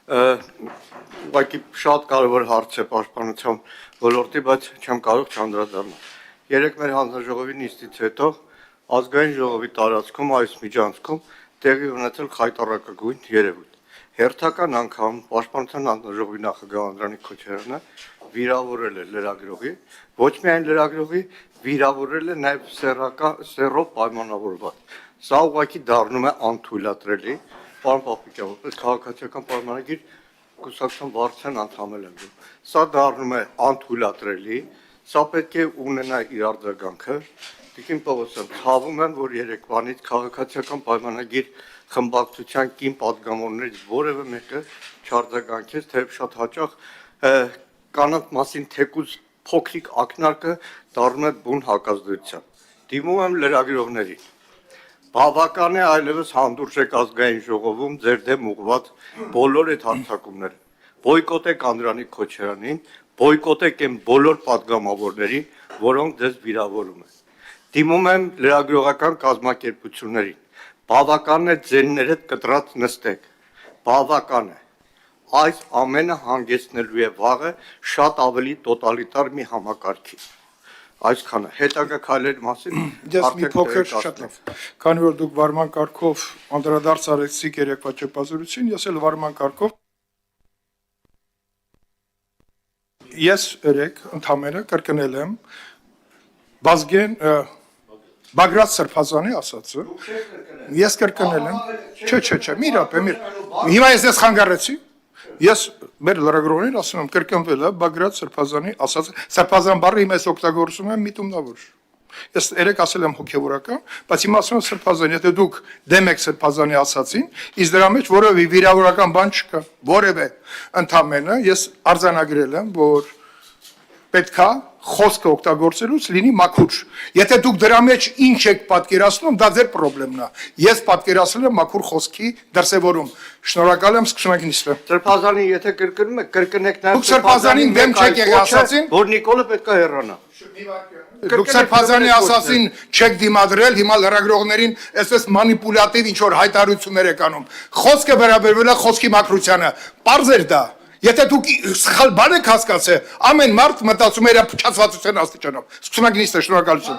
ուղղակի շատ կարևոր հարց է պաշտպանության ոլորտի, բայց չեմ կարող չանդրադառնալ։ Երեք մեր հանձնաժողովի նիստից հետո ազգային ժողովի տարածքում այս միջանցքում տեղի ունեցել խայտառակագույն երևույթ։ Հերթական անգամ պաշտպանության հանձնաժողովի նախագահ Անդրանիկ Քոչարյանը վիրավորել է լրագրողի, ոչ միայն լրագրողի, վիրավորել է նաև սեռով պայմանավորված։ Սա ուղղակի դառնում է անթույլատրելի, պարոն Պապիկյան, որպես քաղաքացիական պայմանագիր կուսակցության վարչության անդամ եմ։ Սա դառնում է անթույլատրելի, սա պետք է ունենա իր արձագանքը։ Տիկին Պողոսյան, ցավում եմ, որ երեկվանից քաղաքացիական պայմանագիր խմբակցության կին պատգամավորներից որևէ մեկը չարձագանքեց, թեև շատ հաճախ կանանց մասին թեկուզ փոքրիկ ակնարկը դառնում է բուն հակազդեցության։ Դիմում եմ լրագրողներին։ Բավական է այլևս հանդուրժ եք ազգային ժողովում ձեր դեմ ուղղված բոլոր այդ հարձակումները։ Բոյկոտեք Անդրանիկ Քոչարյանին, բոյկոտեք այն բոլոր պատգամավորներին, որոնք ձեզ վիրավորում են։ Դիմում եմ լրագրողական կազմակերպություններին։ Բավական է ձեններդ կտրած նստեք։ Բավական է։ Այս ամենը հանգեցնելու է վաղը շատ ավելի տոտալիտար մի համակարգի։ Այսքանը հետագա քայլերի մասին Ես մի փոքր շատ լավ։ Քանի որ դուք վարման կարգով անդրադարձ արեցիք երեկվա ճեպազորություն, ես էլ վարման կարգով ես երեք ընդամենը կրկնել եմ Բազգեն Բագրատ Սրբազանի ասածը։ Ես կրկնել եմ։ Չէ, մի րոպե, հիմա ես խանգարեցի։ Ես մեր լրագրողներին ասում եմ կրկնվել է Բագրատ Սրբազանի ասածը։ Սրբազան բառը հիմա ես օգտագործում եմ միտումնավոր։ Ես երեք ասել եմ հոգևորական, բայց հիմա ասում եմ Սրբազան, եթե դուք դեմ եք Սրբազանի ասածին, իսկ դրա մեջ որևէ վիրավորական բան չկա, որևէ ընդամենը ես արձանագրել եմ, որ պետքա խոսքը օգտագործելուց լինի մաքուր։ Եթե դուք դրա մեջ ինչ եք պատկերացնում, դա ձեր խնդիրն է։ Ես պատկերացրել եմ մաքուր խոսքի դրսևորում։ Շնորհակալ եմ, սկսում ենք նիստը։ Սրբազանին եթե կրկնում եք, կրկնեք նաև Դուք Սրբազանին դեմ չեք եղել ասածին, որ Նիկոլը պետք է հեռանա։ Դուք Սրբազանի ասածին չեք դիմադրել, հիմա լրագրողներին այսպես մանիպուլատիվ ինչ որ հայտարարություններ եք անում։ Խոսքը վերաբերվել է խոսքի մաքրությանը։ Պարզ էր դա։ Եթե դուք սխալ բան եք հասկացել, ամեն մարդ մտածում է իր փչացվածության աստիճանով։ Սկսում ենք նիստը, շնորհակալություն։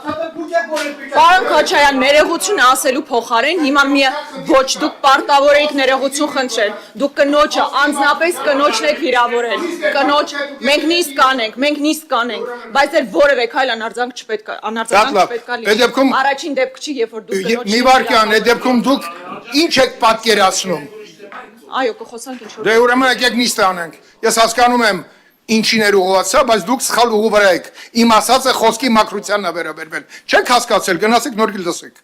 Պարոն Քոչարյան, ներողություն ասելու փոխարեն հիմա մի ոչ դուք պարտավոր եք ներողություն խնդրել։ Դուք կնոջը անձնապես կնոջն եք վիրավորել։ Կնոջ մենք նիստ կանենք, բայց դեռ որևէ քայլ անարձանք չպետք է լինի։ Առաջին դեպք չի, երբ որ դուք կնոջ մի վարքյան, այդ դեպքում դուք ինչ եք պատկերացնում։ Այո, կխոսանք ինչ որ։ Դե ուրեմն եկեք նիստ անենք։ Ես հասկանում եմ ինչիներ ուղղացա, բայց դուք սխալ ուղու վրա եք։ Իմ ասածը խոսքի մաքրությանն է վերաբերվել։ Չեք հասկացել, գնացեք նոր գիլ լսեք։